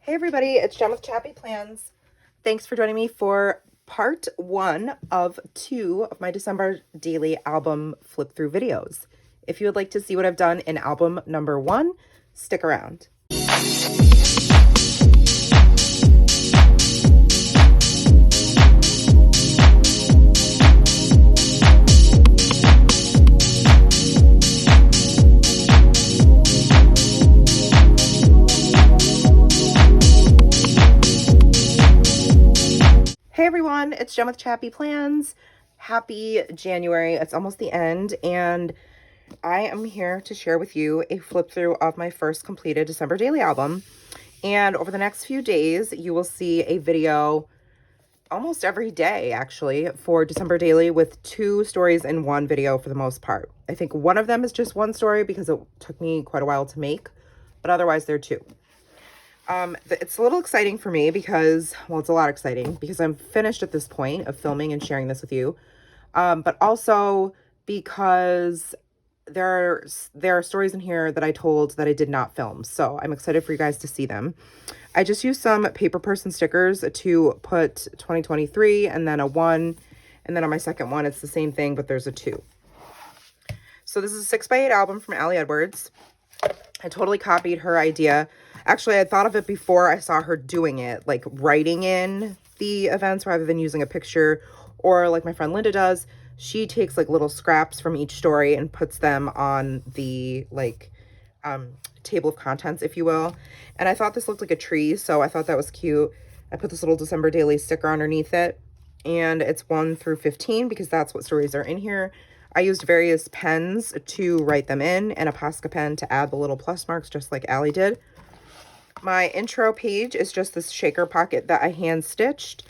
Hey everybody, it's Jen with ChappyPlans. Thanks for joining me for part 1 of 2 of my December daily album flip through videos. If you would like to see what I've done in album number 1, stick around. Hey everyone, it's Jen with ChappyPlans. Happy January. It's almost the end, and I am here to share with you a flip through of my first completed December daily album. And over the next few days, you will see a video almost every day, actually, for December daily with 2 stories in one video for the most part. I think one of them is just one story because it took me quite a while to make, but otherwise they're 2. It's a little exciting for me because, well, it's a lot exciting because I'm finished at this point of filming and sharing this with you. But also because there are stories in here that I told that I did not film. So I'm excited for you guys to see them. I just used some paper person stickers to put 2023 and then a 1. And then on my second one, it's the same thing, but there's a 2. So this is a 6x8 album from Allie Edwards. I totally copied her idea. Actually, I thought of it before I saw her doing it, like writing in the events rather than using a picture, or like my friend Linda does. She takes like little scraps from each story and puts them on the table of contents, if you will. And I thought this looked like a tree, so I thought that was cute. I put this little December daily sticker underneath it, and it's 1 through 15 because that's what stories are in here. I used various pens to write them in and a Posca pen to add the little plus marks, just like Allie did. My intro page is just this shaker pocket that I hand stitched,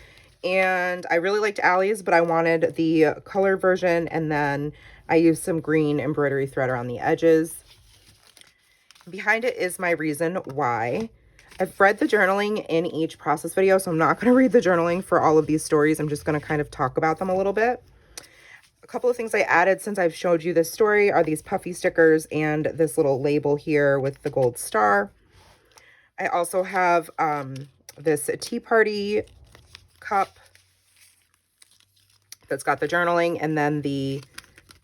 and I really liked Allie's, but I wanted the color version, and then I used some green embroidery thread around the edges. Behind it is my reason why. I've read the journaling in each process video, so I'm not going to read the journaling for all of these stories. I'm just going to kind of talk about them a little bit. A couple of things I added since I've showed you this story are these puffy stickers and this little label here with the gold star. I also have this tea party cup that's got the journaling, and then the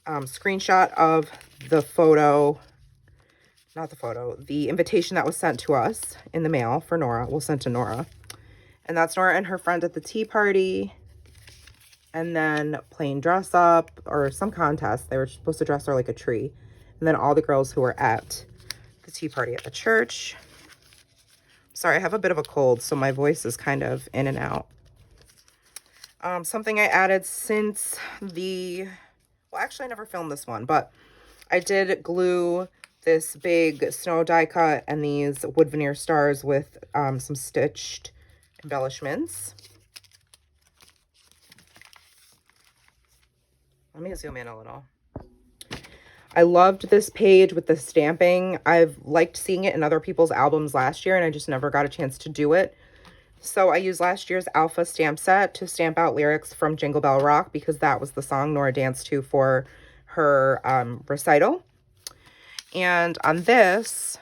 screenshot of the photo, the invitation that was sent to us in the mail for Nora, was sent to Nora. And that's Nora and her friend at the tea party. And then plain dress up or some contest. They were supposed to dress her like a tree. And then all the girls who were at the tea party at the church. Sorry, I have a bit of a cold, so my voice is kind of in and out. Something I added since well, actually I never filmed this one, but I did glue this big snow die cut and these wood veneer stars with some stitched embellishments. Let me zoom in a little. I loved this page with the stamping. I've liked seeing it in other people's albums last year, and I just never got a chance to do it. So I used last year's Alpha stamp set to stamp out lyrics from Jingle Bell Rock because that was the song Nora danced to for her recital. And on this,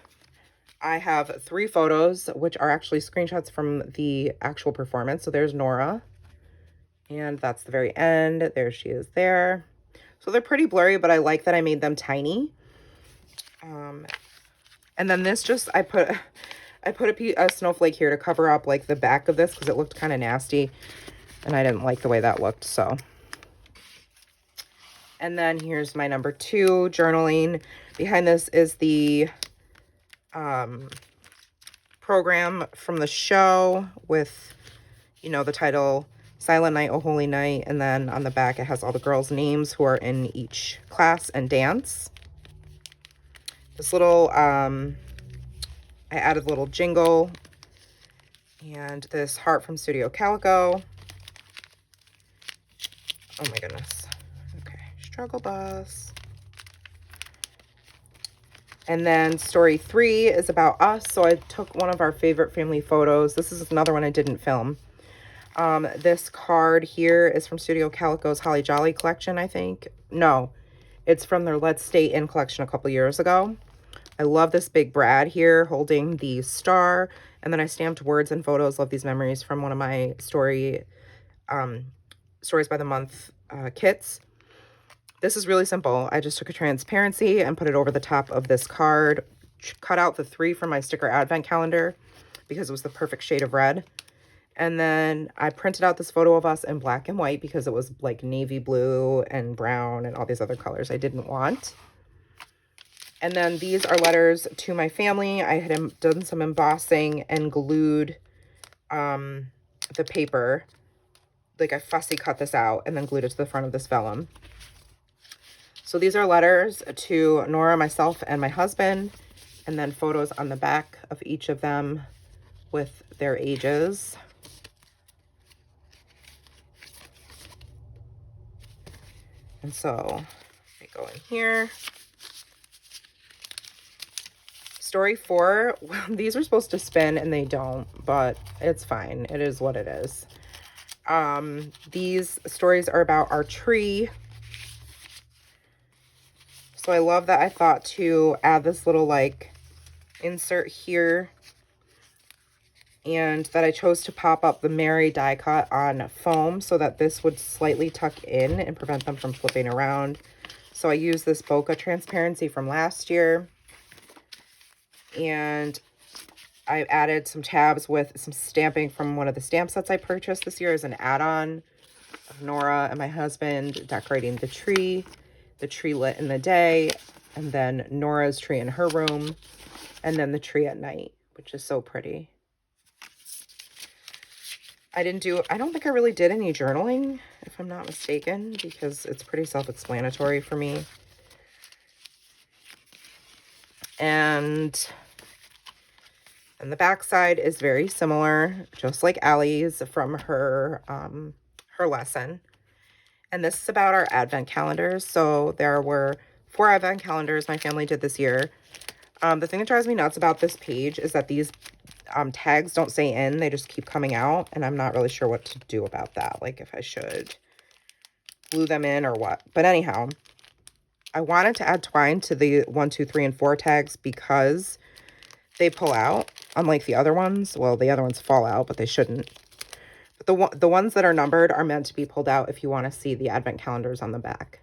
I have 3 photos, which are actually screenshots from the actual performance. So there's Nora, and that's the very end. There she is there. So they're pretty blurry, but I like that I made them tiny. And then this just, I put a snowflake here to cover up like the back of this because it looked kind of nasty and I didn't like the way that looked. So, and then here's my number 2 journaling. Behind this is the program from the show with, you know, the title Silent Night, Oh Holy Night, and then on the back it has all the girls' names who are in each class and dance. This little, I added a little jingle, and this heart from Studio Calico. Oh my goodness. Okay, struggle bus. And then story 3 is about us, so I took one of our favorite family photos. This is another one I didn't film. This card here is from Studio Calico's Holly Jolly collection, I think. No, it's from their Let's Stay In collection a couple years ago. I love this big Brad here holding the star, And then I stamped words and photos of these memories from one of my Stories by the Month kits. This is really simple. I just took a transparency and put it over the top of this card, cut out the 3 from my sticker advent calendar because it was the perfect shade of red. And then I printed out this photo of us in black and white because it was like navy blue and brown and all these other colors I didn't want. And then these are letters to my family. I had done some embossing and glued the paper. Like I fussy cut this out and then glued it to the front of this vellum. So these are letters to Nora, myself, and my husband. And then photos on the back of each of them with their ages. And so I go in here. Story 4, these were supposed to spin and they don't, but it's fine. It is what it is. These stories are about our tree. So I love that I thought to add this little like insert here, and that I chose to pop up the Mary die cut on foam so that this would slightly tuck in and prevent them from flipping around. So I used this bokeh transparency from last year, and I added some tabs with some stamping from one of the stamp sets I purchased this year as an add-on of Nora and my husband decorating the tree lit in the day, and then Nora's tree in her room, and then the tree at night, which is so pretty. I don't think I really did any journaling, if I'm not mistaken, because it's pretty self-explanatory for me. And the back side is very similar, just like Allie's from her lesson. And this is about our advent calendars. So there were 4 advent calendars my family did this year. The thing that drives me nuts about this page is that these tags don't say in, they just keep coming out, and I'm not really sure what to do about that, like if I should glue them in or what. But anyhow, I wanted to add twine to the 1, 2, 3, and 4 tags because they pull out, unlike the other ones. Well, the other ones fall out, but they shouldn't. But the ones that are numbered are meant to be pulled out if you want to see the advent calendars on the back.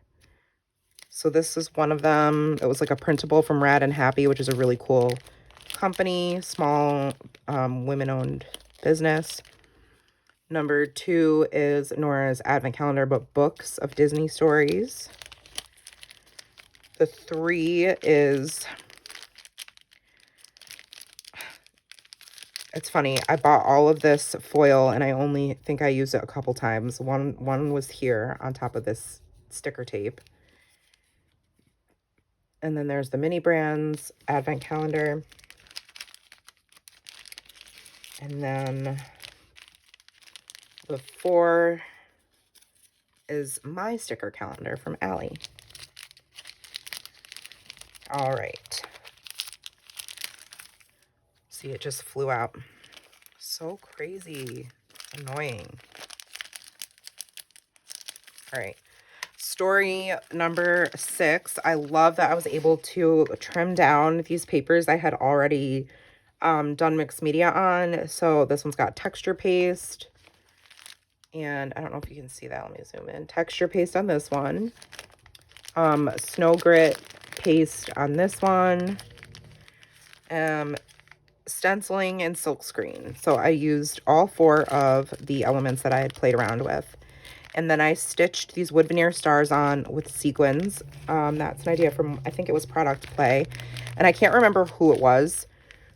So this is one of them. It was like a printable from Rad and Happy, which is a really cool company, small women-owned business. Number 2 is Nora's advent calendar, but books of Disney stories. The 3 is, it's funny, I bought all of this foil and I only think I used it a couple times. One was here on top of this sticker tape. And then there's the Mini Brands advent calendar. And then the 4 is my sticker calendar from Allie. All right. See, it just flew out. So crazy. Annoying. All right. Story number 6. I love that I was able to trim down these papers I had already done mixed media on. So this one's got texture paste. And I don't know if you can see that. Let me zoom in. Texture paste on this one. Snow grit paste on this one. Stenciling and silkscreen. So I used all 4 of the elements that I had played around with. And then I stitched these wood veneer stars on with sequins. That's an idea from, I think it was Product Play. And I can't remember who it was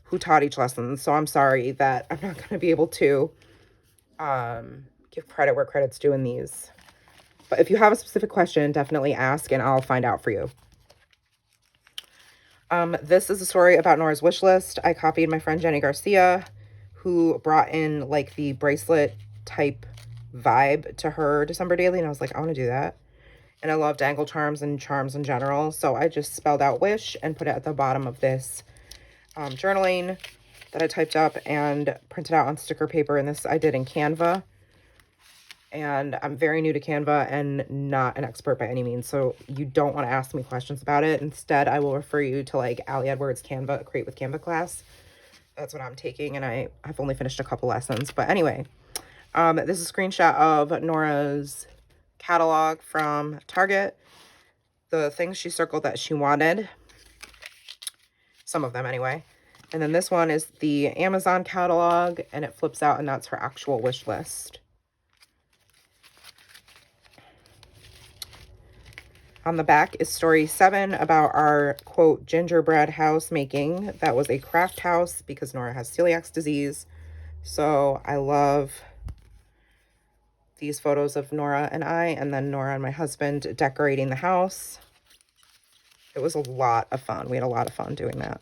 who taught each lesson. So I'm sorry that I'm not going to be able to give credit where credit's due in these. But if you have a specific question, definitely ask and I'll find out for you. This is a story about Nora's wish list. I copied my friend Jenny Garcia, who brought in like the bracelet type vibe to her December daily. And I was like, I want to do that. And I love dangle charms and charms in general. So I just spelled out wish and put it at the bottom of this journaling that I typed up and printed out on sticker paper. And this I did in Canva. And I'm very new to Canva and not an expert by any means. So you don't want to ask me questions about it. Instead, I will refer you to like Allie Edwards' Canva, Create with Canva class. That's what I'm taking, and I've only finished a couple lessons. But anyway, this is a screenshot of Nora's catalog from Target. The things she circled that she wanted. Some of them anyway. And then this one is the Amazon catalog, and it flips out, and that's her actual wish list. On the back is story 7 about our, quote, gingerbread house making. That was a craft house because Nora has celiac disease. So I love these photos of Nora and I, and then Nora and my husband decorating the house. It was a lot of fun. We had a lot of fun doing that.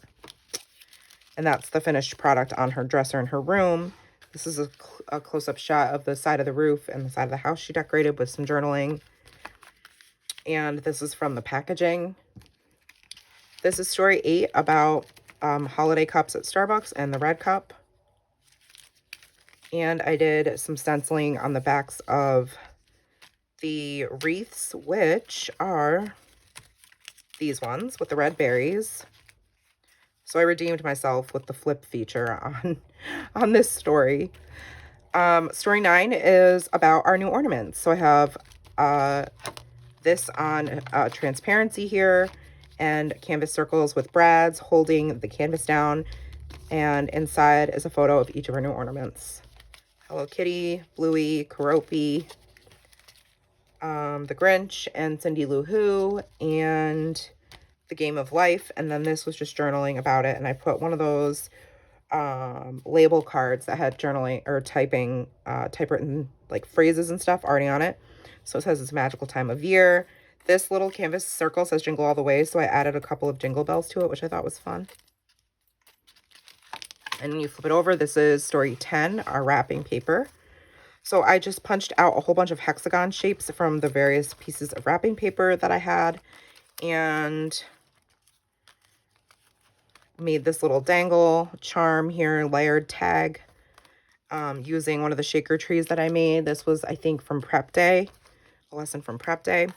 And that's the finished product on her dresser in her room. This is a close-up shot of the side of the roof and the side of the house she decorated with some journaling. And this is from the packaging. This is story 8 about holiday cups at Starbucks and the red cup. And I did some stenciling on the backs of the wreaths, which are these ones with the red berries. So I redeemed myself with the flip feature on this story. Story 9 is about our new ornaments. So I have this on transparency here and canvas circles with brads holding the canvas down. And inside is a photo of each of our new ornaments. Hello Kitty, Bluey, Keroppi, the Grinch, and Cindy Lou Who, and the Game of Life. And then this was just journaling about it, and I put one of those label cards that had journaling or typewritten like phrases and stuff already on it. So it says it's a magical time of year. This little canvas circle says Jingle All the Way, so I added a couple of jingle bells to it, which I thought was fun. And when you flip it over, this is story 10, our wrapping paper. So I just punched out a whole bunch of hexagon shapes from the various pieces of wrapping paper that I had, and made this little dangle charm here, layered tag, using one of the shaker trees that I made. This was, I think, from prep day, a lesson from prep day.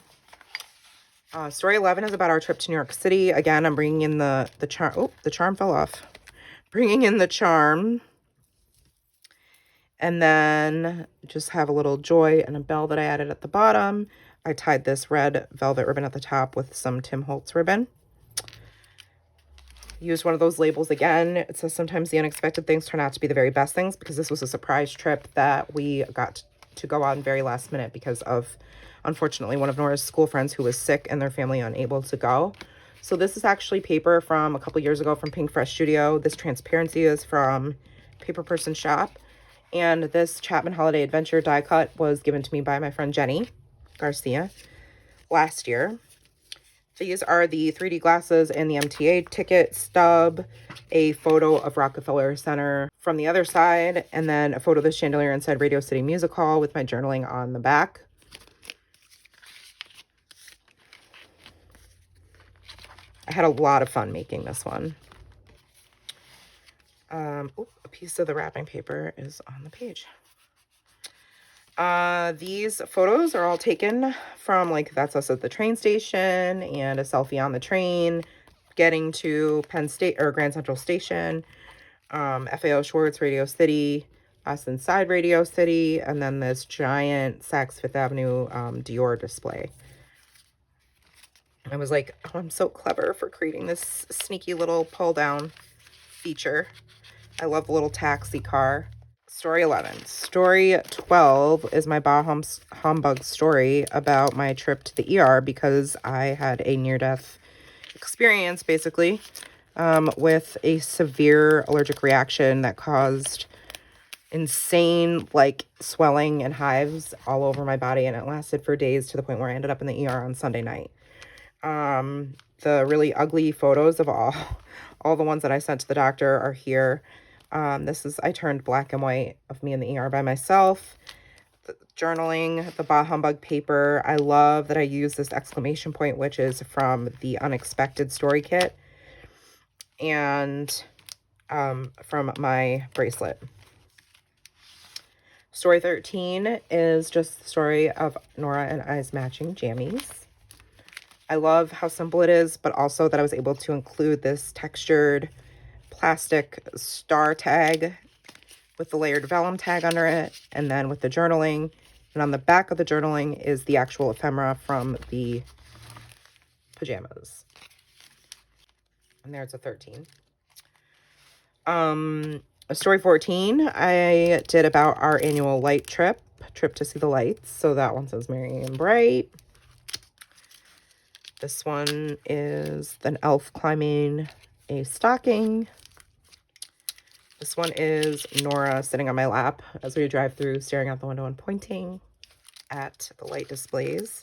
Story 11 is about our trip to New York City. Again, I'm bringing in the charm. Oh, the charm fell off. Bringing in the charm. And then just have a little joy and a bell that I added at the bottom. I tied this red velvet ribbon at the top with some Tim Holtz ribbon. Used one of those labels again. It says sometimes the unexpected things turn out to be the very best things, because this was a surprise trip that we got to go on very last minute because of, unfortunately, one of Nora's school friends who was sick and their family unable to go. So this is actually paper from a couple years ago from Pink Fresh Studio. This transparency is from Paper Person Shop. And this Chapman Holiday Adventure die cut was given to me by my friend Jenny Garcia last year. These are the 3D glasses and the MTA ticket stub, a photo of Rockefeller Center from the other side, and then a photo of the chandelier inside Radio City Music Hall with my journaling on the back. I had a lot of fun making this one. A piece of the wrapping paper is on the page. These photos are all taken from, like, that's us at the train station, and a selfie on the train getting to Penn State or Grand Central Station, FAO Schwartz, Radio City, us inside Radio City, and then this giant Saks Fifth Avenue Dior display. I was like, oh, I'm so clever for creating this sneaky little pull down feature. I love the little taxi car. Story 11. Story 12 is my Bah Humbug story about my trip to the ER because I had a near-death experience, basically, with a severe allergic reaction that caused insane, like, swelling and hives all over my body, and it lasted for days to the point where I ended up in the ER on Sunday night. The really ugly photos of all the ones that I sent to the doctor are here. This is, I turned black and white of me in the ER by myself. The journaling, the Bah Humbug paper. I love that I use this exclamation point, which is from the Unexpected Story Kit, and from my bracelet. Story 13 is just the story of Nora and I's matching jammies. I love how simple it is, but also that I was able to include this textured plastic star tag with the layered vellum tag under it, and then with the journaling. And on the back of the journaling is the actual ephemera from the pajamas. And there's a 13. Story 14, I did about our annual light trip to see the lights. So that one says Merry and Bright. This one is an elf climbing a stocking. This one is Nora sitting on my lap as we drive through, staring out the window and pointing at the light displays.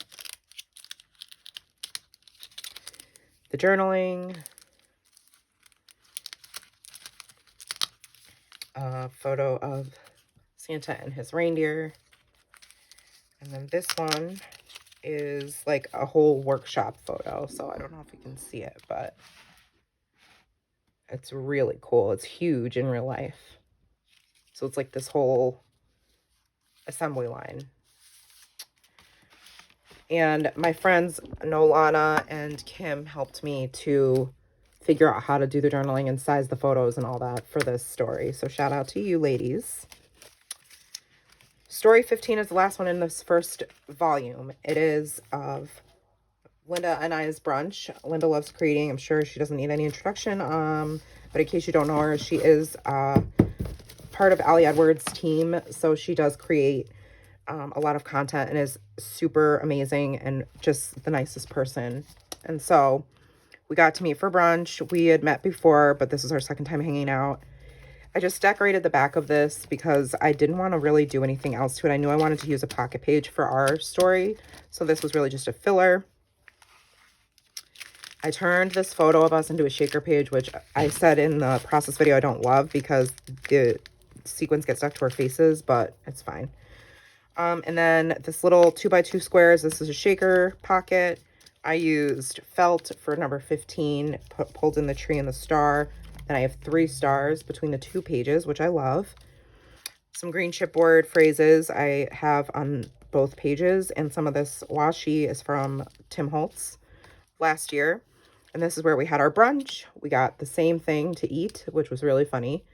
The journaling. A photo of Santa and his reindeer. And then this one is like a whole workshop photo. So I don't know if you can see it, but it's really cool. It's huge in real life. So it's like this whole assembly line. And my friends Nolana and Kim helped me to figure out how to do the journaling and size the photos and all that for this story. So shout out to you ladies. Story 15 is the last one in this first volume. It is of Linda and I's brunch. Linda loves creating. I'm sure she doesn't need any introduction. But in case you don't know her, she is part of Ali Edwards' team. So she does create a lot of content and is super amazing and just the nicest person. And so we got to meet for brunch. We had met before, but this is our second time hanging out. I just decorated the back of this because I didn't want to really do anything else to it. I knew I wanted to use a pocket page for our story. So this was really just a filler. I turned this photo of us into a shaker page, which I said in the process video I don't love because the sequins get stuck to our faces, but it's fine. And then this little 2x2 squares. This is a shaker pocket. I used felt for number 15, pulled in the tree and the star. Then I have 3 stars between the 2 pages, which I love. Some green chipboard phrases I have on both pages. And some of this washi is from Tim Holtz last year. And this is where we had our brunch. We got the same thing to eat, which was really funny.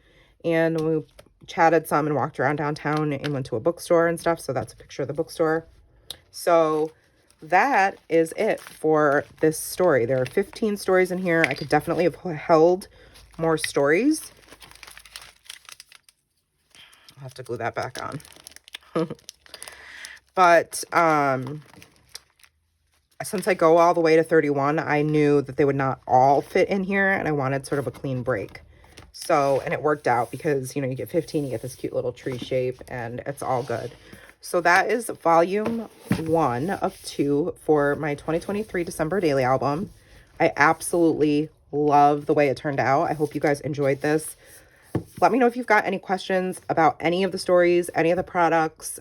And we chatted some and walked around downtown and went to a bookstore and stuff. So that's a picture of the bookstore. So that is it for this story. There are 15 stories in here. I could definitely have held more stories. I'll have to glue that back on. But since I go all the way to 31, I knew that they would not all fit in here, and I wanted sort of a clean break. So, and it worked out because, you know, you get 15, you get this cute little tree shape, and it's all good. So that is volume 1 of 2 for my 2023 December daily album. I absolutely love the way it turned out. I hope you guys enjoyed this. Let me know if you've got any questions about any of the stories, any of the products.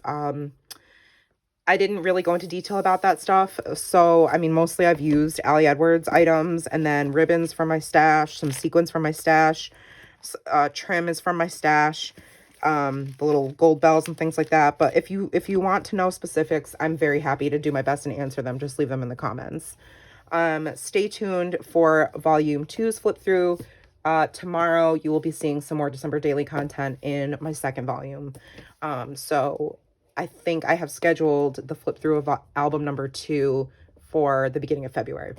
I didn't really go into detail about that stuff. So, I mean, mostly I've used Ali Edwards items and then ribbons from my stash, some sequins from my stash, trim is from my stash. The little gold bells and things like that. But if you want to know specifics, I'm very happy to do my best and answer them. Just leave them in the comments. Stay tuned for volume 2's flip through. Tomorrow you will be seeing some more December daily content in my second volume. So I think I have scheduled the flip through of album number 2 for the beginning of February.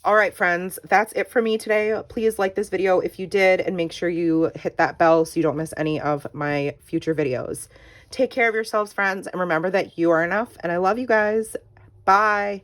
All right, friends, that's it for me today. Please like this video if you did, and make sure you hit that bell so you don't miss any of my future videos. Take care of yourselves, friends, and remember that you are enough, and I love you guys. Bye.